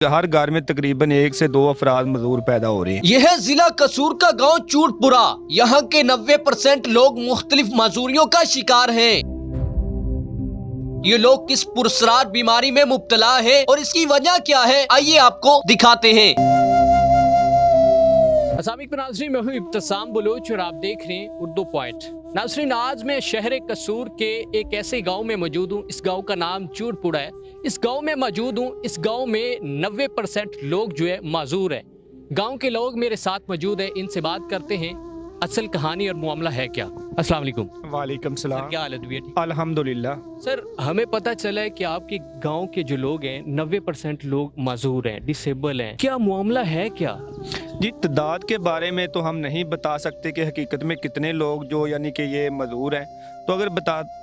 हर घर में तकरीबन 1 से 2 अफराद मजदूर पैदा हो रहे हैं। यह है जिला कसूर का गांव चूटपुरा। यहाँ के 90% लोग मुख्तलिफ मजूरियों का शिकार हैं। ये लोग किस पुरसरार बीमारी में मुब्तला है और इसकी वजह क्या है, आइए आपको दिखाते हैं। अस्सलामुअलैकुम नाज़रीन, मैं हूं इब्तिसाम बलूच और आप देख रहे हैं उर्दू पॉइंट। नाज़रीन, आज मैं शहर कसूर के एक ऐसे गांव में मौजूद हूं। इस गांव का नाम चूटपुरा है। इस गांव में मौजूद हूं। इस गांव में 90% लोग जो है माजूर है। गांव के लोग मेरे साथ मौजूद है, इनसे बात करते हैं असल कहानी और मामला है क्या। अस्सलाम वालेकुम। वालेकुम सलाम। क्या हालत हुई है? अल्हम्दुलिल्लाह। सर, हमें पता चला है कि आपके गांव के जो लोग हैं 90% लोग माजूर हैं, डिसेबल हैं। क्या मामला है क्या? जी, तादाद के बारे में तो हम नहीं बता सकते कि हकीकत में कितने लोग जो यानी कि ये मजदूर हैं। तो अगर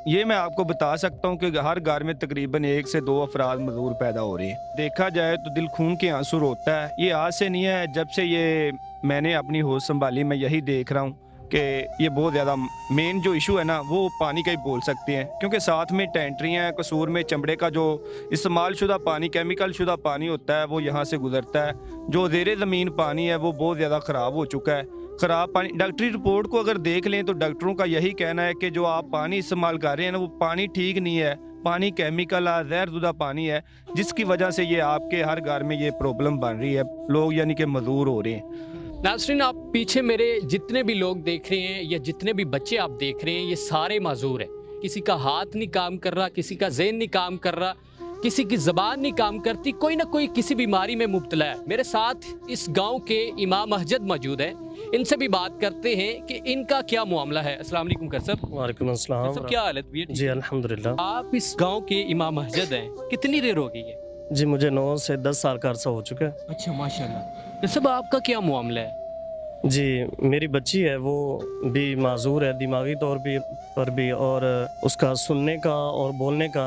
ये मैं आपको बता सकता हूँ कि हर घर में तकरीबन 1 से 2 अफराद मजदूर पैदा हो रहे हैं। देखा जाए तो दिल खून के आंसू रोता है। ये आज से नहीं है, जब से ये मैंने अपनी होश संभाली मैं यही देख रहा हूँ कि ये बहुत ज़्यादा मेन जो इशू है ना वो पानी का ही बोल सकते हैं, क्योंकि साथ में टेंटरियाँ हैं। कसूर में चमड़े का जो इस्तेमाल शुदा पानी, केमिकल शुदा पानी होता है वो यहाँ से गुजरता है। जो ज़ेरे ज़मीन पानी है वो बहुत ज़्यादा ख़राब हो चुका है। ख़राब पानी, डॉक्टरी रिपोर्ट को अगर देख लें तो डॉक्टरों का यही कहना है कि जो आप पानी इस्तेमाल कर रहे हैं ना वो पानी ठीक नहीं है। पानी केमिकल है, जहरजुदा पानी है, जिसकी वजह से ये आपके हर घर में ये प्रॉब्लम बन रही है। लोग यानी कि मजदूर हो रहे हैं। नाज़रीन, आप पीछे मेरे जितने भी लोग देख रहे हैं या जितने भी बच्चे आप देख रहे हैं, ये सारे माजूर हैं। किसी का हाथ नहीं काम कर रहा, किसी का ज़हन नहीं काम कर रहा, किसी की ज़बान नहीं काम करती, कोई ना कोई किसी बीमारी में मुब्तला है। मेरे साथ इस गांव के इमाम मस्जिद मौजूद है, इनसे भी बात करते हैं कि इनका क्या मामला है। अस्सलाम वालेकुम कर सब। वालेकुम अस्सलाम। सब क्या हालत हुई है? जी अल्हम्दुलिल्लाह। आप इस गांव के इमाम मस्जिद हैं, कितनी देर हो गई है? जी मुझे 9 से 10 साल का अरसा हो चुका है। अच्छा, माशाल्लाह। तो सब आपका क्या मामला है? जी मेरी बच्ची है, वो भी माजूर है दिमागी तौर पर भी, और उसका सुनने का और बोलने का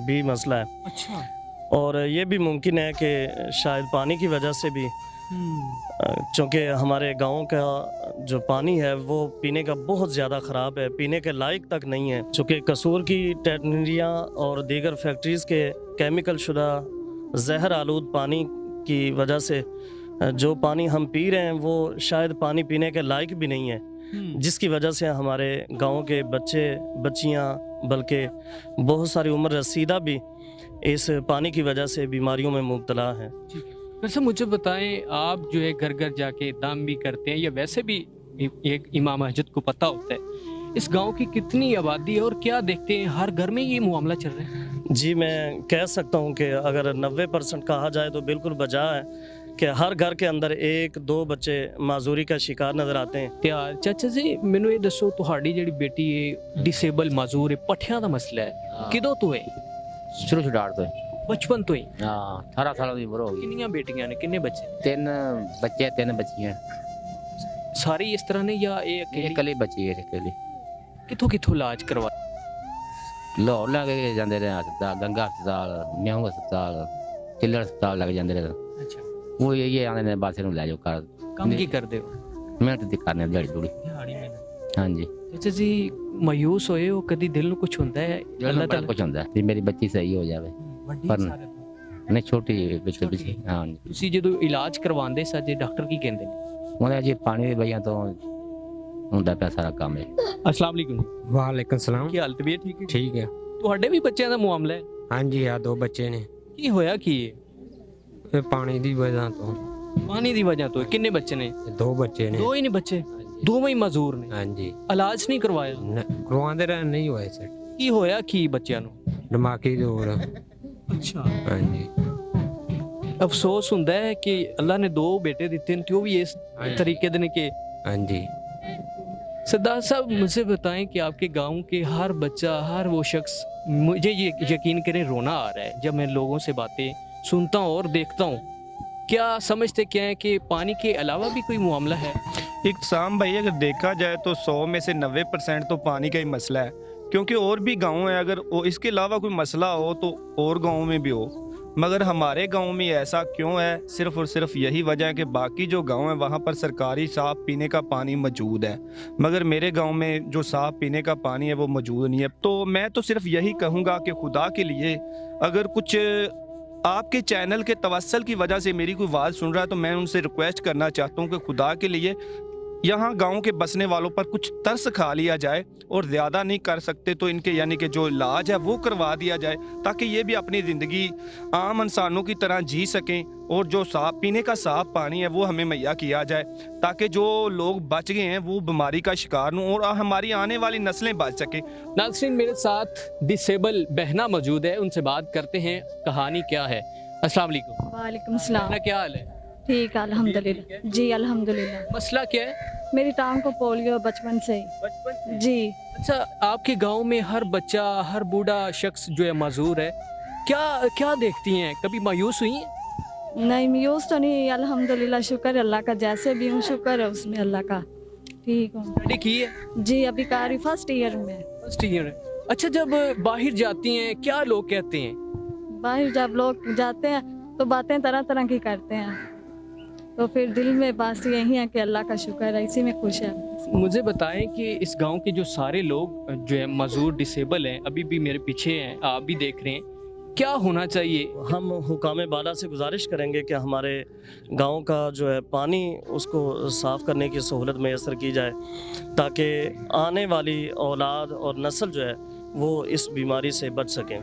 भी मसला है। अच्छा। और ये भी मुमकिन है कि शायद पानी की वजह से भी, चूँकि हमारे गांव का जो पानी है वो पीने का बहुत ज़्यादा ख़राब है, पीने के लायक तक नहीं है। चूँकि कसूर की टेनरियाँ और दीगर फैक्ट्रीज़ के केमिकल शुदा जहर आलूद पानी की वजह से जो पानी हम पी रहे हैं वो शायद पानी पीने के लायक भी नहीं है, जिसकी वजह से हमारे गांव के बच्चे बच्चियां, बल्कि बहुत सारी उम्र रसीदा भी इस पानी की वजह से बीमारियों में मुब्तला हैं। वैसे मुझे बताएं, आप जो है घर घर जाके दाम भी करते हैं या वैसे भी एक इमाम मस्जिद को पता होता है इस गांव की कितनी आबादी है और क्या देखते हैं हर घर में ये मामला चल रहा है? जी मैं कह सकता हूँ कि अगर 90% कहा जाए तो बिल्कुल बजा है कि हर घर के अंदर 1-2 बच्चे माजूरी का शिकार नज़र आते हैं। यार चाचा जी, मैनू ये दसो, तुहाड़ी जिहड़ी बेटी है डिसेबल माजूर है, पट्ठियां दा मसला है, किदों तो है? शुरू छुड़ाड़ तो बचपन तो ही? हाँ, 18 साल की उम्र हो गई। कितनियां बेटियां ने, किन्ने बच्चे? 3 बच्चे 3 बच्चियां। सारी इस तरह ने या ये एक अकेली? बच्ची है अकेली। किथों किथों इलाज करवा? लाहौर लगे जाते रहे अस्पताल, गंगा अस्पताल, न्याहू अस्पताल, चिल्लड़ अस्पताल लगे जाते रहे। अच्छा। वो ये आने ने बात से लै जाओ कर काम की करदे हो? मेहनत दी करने दिहाड़ी दूड़ी। दिहाड़ी में? हाँ जी। चाचा जी, मायूस होए हो कदी? दिल ਨੂੰ कुछ ਹੁੰਦਾ है? अल्लाह ताला कुछ ਹੁੰਦਾ ਤੇ ਮੇਰੀ ਬੱਚੀ ਸਹੀ ਹੋ ਜਾਵੇ। ਪਰ ਨਹੀਂ ਛੋਟੀ ਵਿੱਚ ਪਿੱਛੇ। ਹਾਂ ਜੀ। ਤੁਸੀਂ ਜਦੋਂ ਇਲਾਜ ਕਰਵਾਉਂਦੇ ਸਾਜੇ ਡਾਕਟਰ ਕੀ ਕਹਿੰਦੇ ਨੇ? ਉਹਨੇ ਜੀ ਪਾਣੀ ਦੇ ਵਈਆਂ ਤੋਂ ਹੁੰਦਾ ਪਿਆ ਸਾਰਾ ਕੰਮ ਹੈ। अस्सलाम वालेकुम। वालेकुम सलाम। ਕੀ ਹਾਲਤ ਵੀ ਠੀਕ ਹੈ? ठीक है। ਤੁਹਾਡੇ ਵੀ ਬੱਚਿਆਂ ਦਾ ਮਾਮਲਾ ਹੈ? हाँ जी हाँ, 2 बच्चे ने। ਕੀ ਹੋਇਆ ਕੀ ਹੈ? ये पानी की वजह तो ਪਾਣੀ ਦੀ ਵਜ੍ਹਾ ਤੋਂ? ਕਿੰਨੇ ਬੱਚੇ ਨੇ? 2 बच्चे ने। ਦੋ ਹੀ ਨੇ ਬੱਚੇ? ਦੋਵੇਂ ਹੀ ਮਜ਼ਦੂਰ ਨੇ? हाँ जी। ਇਲਾਜ ਨਹੀਂ ਕਰਵਾਇਆ? करवाते रहे नहीं हुए सर। ਕੀ ਹੋਇਆ ਕੀ ਬੱਚਿਆਂ ਨੂੰ? दिमागी दौर। ਅੱਛਾ। हाँ जी। ਅਫਸੋਸ ਹੁੰਦਾ ਹੈ ਕਿ ਅੱਲਾ ਨੇ 2 ਬੇਟੇ ਦਿੱਤੇ ਨੇ ਤੇ ਉਹ ਵੀ ਇਸ तरीके ਦੇ ਨੇ कि हाँ जी। सरदार साहब, मुझे बताएं कि आपके गांव के हर बच्चा, हर वो शख्स, मुझे ये यकीन करें रोना आ रहा है जब मैं लोगों से बातें सुनता हूँ और देखता हूँ। क्या समझते क्या है कि पानी के अलावा भी कोई मामला है? इक्तसाम भाई, अगर देखा जाए तो 100 में से 90% तो पानी का ही मसला है, क्योंकि और भी गाँव है। अगर इसके अलावा कोई मसला हो तो और गाँव में भी हो, मगर हमारे गांव में ऐसा क्यों है? सिर्फ और सिर्फ यही वजह है कि बाकी जो गांव है वहाँ पर सरकारी साफ़ पीने का पानी मौजूद है, मगर मेरे गांव में जो साफ़ पीने का पानी है वो मौजूद नहीं है। तो मैं तो सिर्फ यही कहूँगा कि खुदा के लिए अगर कुछ آپ کے چینل کے توسل کی وجہ سے میری کوئی بات سن رہا ہے تو میں ان سے ریکویسٹ کرنا چاہتا ہوں کہ خدا کے لیے یہاں گاؤں کے بسنے والوں پر کچھ ترس کھا لیا جائے، اور زیادہ نہیں کر سکتے تو ان کے یعنی کہ جو علاج ہے وہ کروا دیا جائے، تاکہ یہ بھی اپنی زندگی عام انسانوں کی طرح جی سکیں، اور جو صاف پینے کا صاف پانی ہے وہ ہمیں مہیا کیا جائے، تاکہ جو لوگ بچ گئے ہیں وہ بیماری کا شکار نہ ہوں اور ہماری آنے والی نسلیں بچ سکیں۔ ناظرین، میرے ساتھ ڈسیبل بہنا موجود ہے، ان سے بات کرتے ہیں کہانی کیا ہے۔ السلام علیکم۔ وعلیکم السلام۔ بہنا، کیا حال ہے؟ ٹھیک ہے الحمدللہ۔ جی الحمدللہ۔ مسئلہ کیا ہے؟ میری ٹانگ کو پولیو بچپن سے ہی۔ بچپن سے؟ جی۔ اچھا، آپ کے گاؤں میں ہر بچہ، ہر بوڑھا شخص جو ہے معذور ہے، کیا دیکھتی ہیں؟ کبھی مایوس ہوئی ہیں؟ نہیں میوس تو نہیں، الحمدللہ، شکر ہے اللہ کا، جیسے بھی ہوں شکر ہے اس میں اللہ کا، ٹھیک ہوں۔ اسٹڈی کی ہے؟ جی ابھی کاری فرسٹ ایئر میں۔ فرسٹ ایئر ہے۔ اچھا، جب باہر جاتی ہیں کیا لوگ کہتے ہیں؟ باہر جب لوگ جاتے ہیں تو باتیں طرح طرح کی کرتے ہیں، تو پھر دل میں بات یہی ہے کہ اللہ کا شکر ہے، اسی میں خوش ہے۔ مجھے بتائیں کہ اس گاؤں کے جو سارے لوگ جو ہے معذور ڈسیبل ہیں، ابھی بھی میرے پیچھے ہیں، آپ بھی دیکھ رہے ہیں، کیا ہونا چاہیے؟ ہم حکام بالا سے گزارش کریں گے کہ ہمارے گاؤں کا جو ہے پانی اس کو صاف کرنے کی سہولت میسر کی جائے، تاکہ آنے والی اولاد اور نسل جو ہے وہ اس بیماری سے بچ سکیں۔